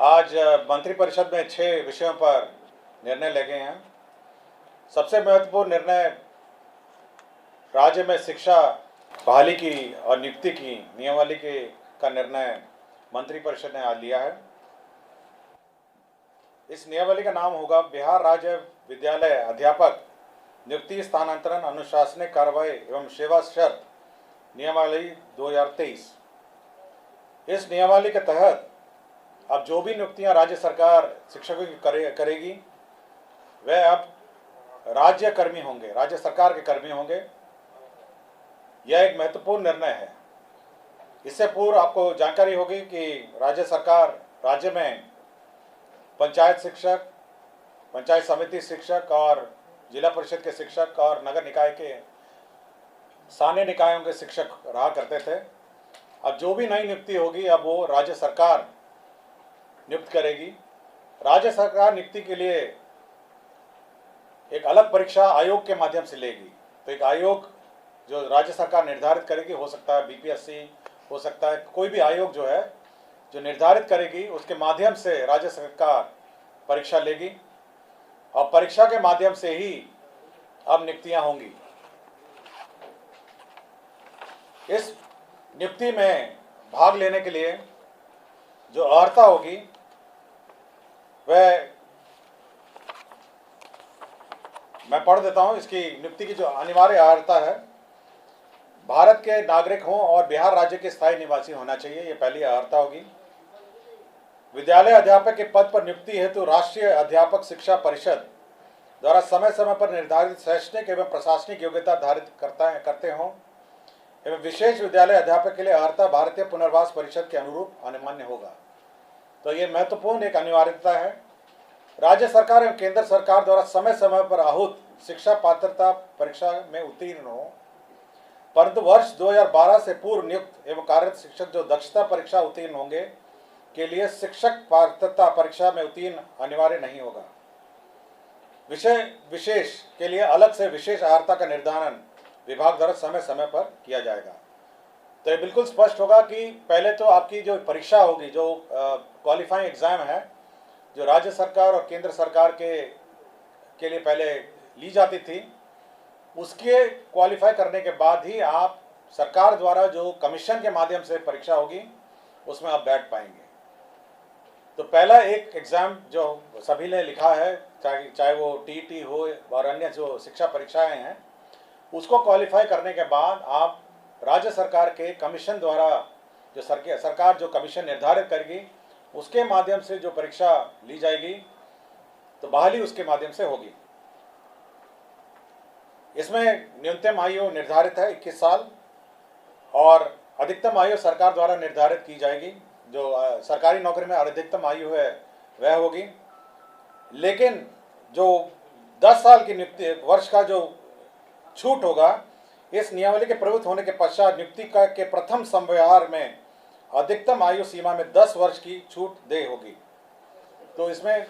आज मंत्रिपरिषद में 6 विषयों पर निर्णय ले गए हैं। सबसे महत्वपूर्ण निर्णय राज्य में शिक्षा बहाली की और नियुक्ति की नियमावली का निर्णय मंत्रिपरिषद ने आज लिया है। इस नियमावली का नाम होगा बिहार राज्य विद्यालय अध्यापक नियुक्ति स्थानांतरण अनुशासनिक कार्रवाई एवं सेवा शर्त नियमावली 2023। इस नियमावली के तहत अब जो भी नियुक्तियां राज्य सरकार शिक्षकों की करेगी वह अब राज्य कर्मी होंगे, राज्य सरकार के कर्मी होंगे। यह एक महत्वपूर्ण निर्णय है। इससे पूर्व आपको जानकारी होगी कि राज्य सरकार राज्य में पंचायत शिक्षक, पंचायत समिति शिक्षक और जिला परिषद के शिक्षक और नगर निकाय के स्थानीय निकायों के शिक्षक रहा करते थे। अब जो भी नई नियुक्ति होगी अब वो राज्य सरकार नियुक्त करेगी। राज्य सरकार नियुक्ति के लिए एक अलग परीक्षा आयोग के माध्यम से लेगी। तो एक आयोग जो राज्य सरकार निर्धारित करेगी, हो सकता है बीपीएससी, हो सकता है कोई भी आयोग जो है जो निर्धारित करेगी, उसके माध्यम से राज्य सरकार परीक्षा लेगी और परीक्षा के माध्यम से ही अब नियुक्तियां होंगी। इस नियुक्ति में भाग लेने के लिए जो अर्हता होगी वह मैं पढ़ देता हूं। इसकी नियुक्ति की जो अनिवार्य अर्हता है, भारत के नागरिक हों और बिहार राज्य के स्थायी निवासी होना चाहिए, ये पहली अर्हता होगी। विद्यालय अध्यापक के पद पर नियुक्ति हेतु राष्ट्रीय अध्यापक शिक्षा परिषद द्वारा समय समय पर निर्धारित शैक्षणिक एवं प्रशासनिक योग्यता धारित करते हों एवं विशेष विद्यालय अध्यापक के लिए अर्हता भारतीय पुनर्वास परिषद के अनुरूप अनिवार्य होगा। तो ये महत्वपूर्ण एक अनिवार्यता है। राज्य सरकार एवं केंद्र सरकार द्वारा समय समय पर आहूत शिक्षा पात्रता परीक्षा में उत्तीर्ण हो, परंतु वर्ष 2012 से पूर्व नियुक्त एवं कार्यरत शिक्षक जो दक्षता परीक्षा उत्तीर्ण होंगे के लिए शिक्षक पात्रता परीक्षा में उत्तीर्ण अनिवार्य नहीं होगा। विषय विशेष के लिए अलग से विशेष अर्हता का निर्धारण विभाग द्वारा समय समय पर किया जाएगा। तो ये बिल्कुल स्पष्ट होगा कि पहले तो आपकी जो परीक्षा होगी, जो क्वालिफाइंग एग्जाम है, जो राज्य सरकार और केंद्र सरकार के लिए पहले ली जाती थी, उसके क्वालिफाई करने के बाद ही आप सरकार द्वारा जो कमीशन के माध्यम से परीक्षा होगी उसमें आप बैठ पाएंगे। तो पहला एक एग्ज़ाम जो सभी ने लिखा है, चाहे वो टीईटी हो और अन्य जो शिक्षा परीक्षाएं हैं, उसको क्वालिफाई करने के बाद आप राज्य सरकार के कमीशन द्वारा जो सरकार जो कमीशन निर्धारित करेगी उसके माध्यम से जो परीक्षा ली जाएगी तो बहाली उसके माध्यम से होगी। इसमें न्यूनतम आयु निर्धारित है 21 साल और अधिकतम आयु सरकार द्वारा निर्धारित की जाएगी। जो सरकारी नौकरी में अधिकतम आयु है वह होगी, लेकिन जो 10 साल की नियुक्ति वर्ष का जो छूट होगा, इस नियमावली के प्रवृत्त होने के पश्चात नियुक्ति के प्रथम संव्यवहार में अधिकतम आयु सीमा में 10 वर्ष की छूट दे होगी। तो इसमें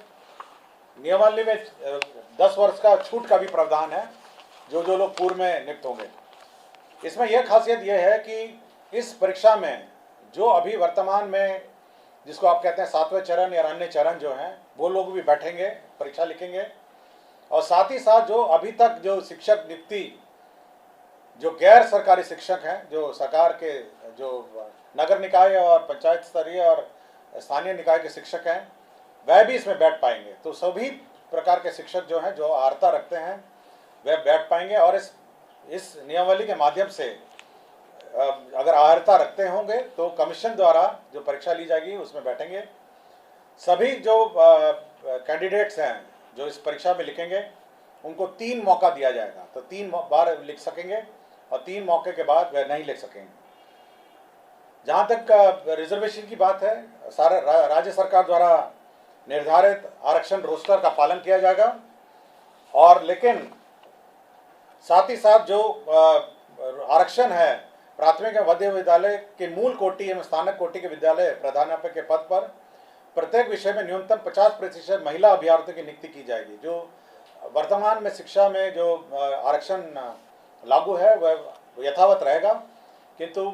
नियमावली में 10 वर्ष का छूट का भी प्रावधान है जो लोग पूर्व में नियुक्त होंगे। इसमें यह खासियत यह है कि इस परीक्षा में जो अभी वर्तमान में जिसको आप कहते हैं 7वें चरण या अन्य चरण जो हैं, वो लोग भी बैठेंगे, परीक्षा लिखेंगे। और साथ ही साथ जो अभी तक जो शिक्षक नियुक्ति जो गैर सरकारी शिक्षक हैं, जो सरकार के जो नगर निकाय और पंचायत स्तरीय और स्थानीय निकाय के शिक्षक हैं, वह भी इसमें बैठ पाएंगे। तो सभी प्रकार के शिक्षक जो हैं, जो अर्हता रखते हैं, वह बैठ पाएंगे। और इस नियमावली के माध्यम से अगर अर्हता रखते होंगे तो कमीशन द्वारा जो परीक्षा ली जाएगी उसमें बैठेंगे। सभी जो कैंडिडेट्स हैं जो इस परीक्षा में लिखेंगे उनको 3 मौका दिया जाएगा। तो 3 बार लिख सकेंगे और 3 मौके के बाद वह नहीं लिख सकेंगे। जहाँ तक रिजर्वेशन की बात है, सारा राज्य सरकार द्वारा निर्धारित आरक्षण रोस्टर का पालन किया जाएगा। और लेकिन साथ ही साथ जो आरक्षण है प्राथमिक एवं मध्य विद्यालय के मूल कोटि एवं स्थानक कोटि के विद्यालय प्रधानाध्यापक के पद पर प्रत्येक विषय में न्यूनतम 50% महिला अभ्यर्थियों की नियुक्ति की जाएगी। जो वर्तमान में शिक्षा में जो आरक्षण लागू है वह यथावत रहेगा, किंतु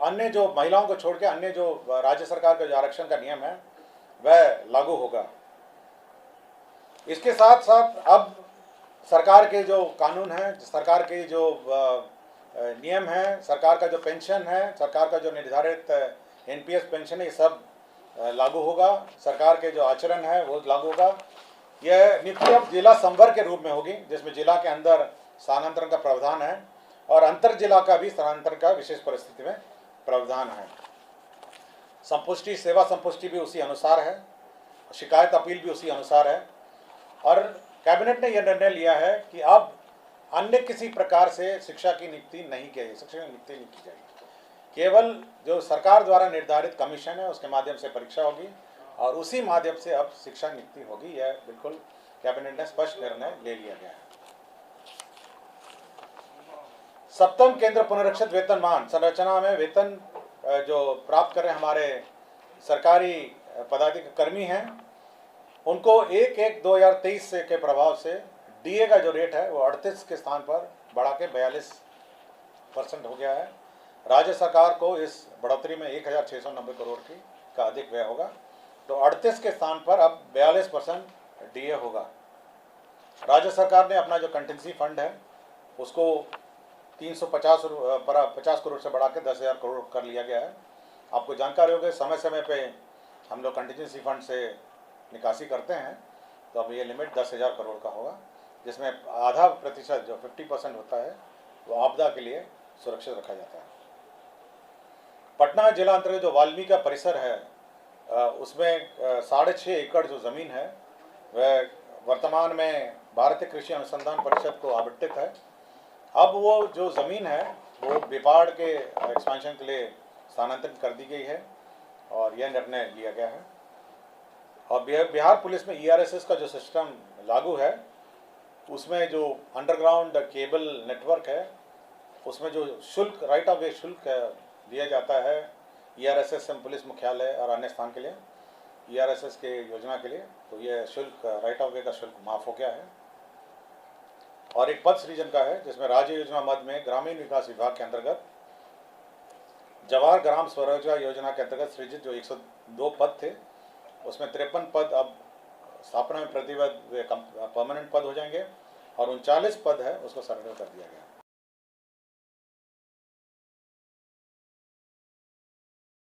अन्य जो महिलाओं को छोड़ के अन्य जो राज्य सरकार का जो आरक्षण का नियम है वह लागू होगा। इसके साथ साथ अब सरकार के जो कानून हैं, सरकार के जो नियम हैं, सरकार का जो पेंशन है, सरकार का जो निर्धारित एनपीएस पेंशन है, ये सब लागू होगा। सरकार के जो आचरण है वो लागू होगा। यह नीति अब जिला संवर्ग के रूप में होगी, जिसमें जिला के अंदर स्थानांतरण का प्रावधान है और अंतर जिला का भी स्थानांतरण का विशेष परिस्थिति में प्रावधान है। संपुष्टि, सेवा संपुष्टि भी उसी अनुसार है, शिकायत अपील भी उसी अनुसार है। और कैबिनेट ने यह निर्णय लिया है कि अब अन्य किसी प्रकार से शिक्षा की नियुक्ति नहीं की जाएगी, शिक्षा की नियुक्ति नहीं की जाएगी। केवल जो सरकार द्वारा निर्धारित कमीशन है उसके माध्यम से परीक्षा होगी और उसी माध्यम से अब शिक्षा नियुक्ति होगी। यह बिल्कुल कैबिनेट ने स्पष्ट निर्णय ले लिया गया है। सप्तम केंद्र पुनरीक्षित वेतनमान संरचना में वेतन जो प्राप्त कर रहे हमारे सरकारी पदाधिकारी कर्मी हैं, उनको 1/1/2023 के प्रभाव से डीए का जो रेट है वो 38 के स्थान पर बढ़ा के 42% हो गया है। राज्य सरकार को इस बढ़ोतरी में 1690 करोड़ का अधिक व्यय होगा, तो 38 के स्थान पर अब 42% डीए होगा। राज्य सरकार ने अपना जो कंटिजेंसी फंड है उसको 350 करोड़ से बढ़ा के 10,000 करोड़ कर लिया गया है। आपको जानकारी होगी, समय समय पे हम लोग कंटिजेंसी फंड से निकासी करते हैं, तो अब ये लिमिट 10,000 करोड़ का होगा, जिसमें आधा प्रतिशत जो 50% होता है वो आपदा के लिए सुरक्षित रखा जाता है। पटना जिला अंतर्गत जो वाल्मीकि का परिसर है उसमें 6.5 एकड़ जो ज़मीन है वह वर्तमान में भारतीय कृषि अनुसंधान परिषद को आवंटित है। अब वो जो ज़मीन है वो बिपाड़ के एक्सपेंशन के लिए स्थानांतरित कर दी गई है और यह निर्णय लिया गया है। और बिहार पुलिस में ईआरएसएस का जो सिस्टम लागू है उसमें जो अंडरग्राउंड केबल नेटवर्क है उसमें जो शुल्क, राइट ऑफ वे शुल्क दिया जाता है ईआरएसएस पुलिस मुख्यालय और अन्य स्थान के लिए, ईआरएसएस के योजना के लिए, तो ये शुल्क, राइट ऑफ वे का शुल्क माफ़ हो गया है। और एक पद सृजन का है जिसमें राज्य योजना मद में ग्रामीण विकास विभाग के अंतर्गत जवाहर ग्राम स्वरोजगार योजना के अंतर्गत सृजित जो 102 पद थे उसमें 53 पद अब स्थापना में प्रतिबद्ध परमानेंट पद हो जाएंगे और 39 पद है उसको सरेंडर कर दिया गया।